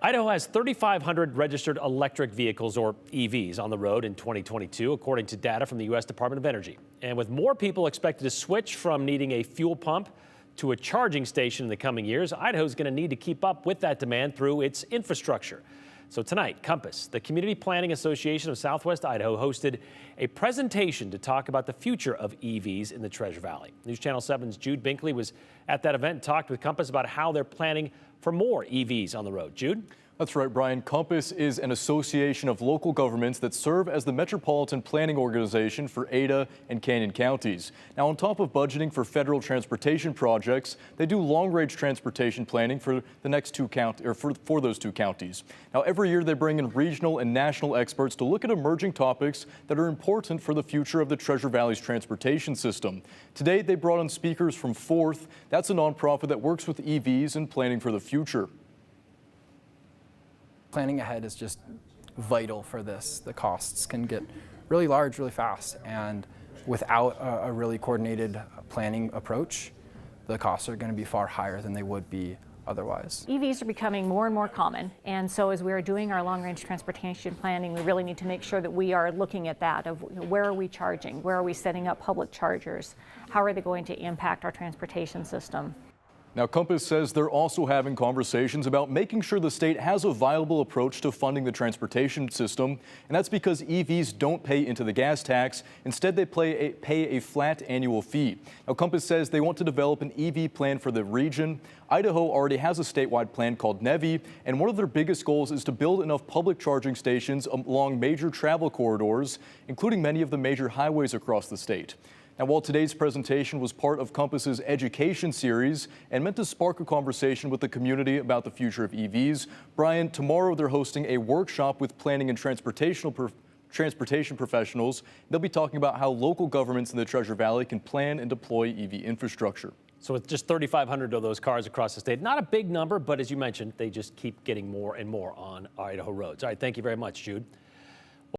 Idaho has 3,500 registered electric vehicles, or EVs, on the road in 2022, according to data from the U.S. Department of Energy. And with more people expected to switch from needing a fuel pump to a charging station in the coming years, Idaho is going to need to keep up with that demand through its infrastructure. So tonight, Compass, the Community Planning Association of Southwest Idaho, hosted a presentation to talk about the future of EVs in the Treasure Valley. News Channel 7's Jude Binkley was at that event and talked with Compass about how they're planning for more EVs on the road. Jude? That's right, Brian. Compass is an association of local governments that serve as the metropolitan planning organization for Ada and Canyon counties. Now, on top of budgeting for federal transportation projects, they do long-range transportation planning for the next for those two counties. Now, every year they bring in regional and national experts to look at emerging topics that are important for the future of the Treasure Valley's transportation system. Today, they brought on speakers from Fourth. That's a nonprofit that works with EVs and planning for the future. Planning ahead is just vital for this. The costs can get really large really fast, and without a really coordinated planning approach, the costs are going to be far higher than they would be otherwise. EVs are becoming more and more common, and so as we are doing our long-range transportation planning, we really need to make sure that we are looking at that of where are we charging, where are we setting up public chargers, how are they going to impact our transportation system. Now, Compass says they're also having conversations about making sure the state has a viable approach to funding the transportation system, and that's because EVs don't pay into the gas tax. Instead, they pay a flat annual fee. Now, Compass says they want to develop an EV plan for the region. Idaho already has a statewide plan called NEVI, and one of their biggest goals is to build enough public charging stations along major travel corridors, including many of the major highways across the state. Now, while today's presentation was part of Compass's education series and meant to spark a conversation with the community about the future of EVs, Brian, tomorrow they're hosting a workshop with planning and transportation professionals. They'll be talking about how local governments in the Treasure Valley can plan and deploy EV infrastructure. So with just 3,500 of those cars across the state, not a big number, but as you mentioned, they just keep getting more and more on Idaho roads. All right, thank you very much, Jude.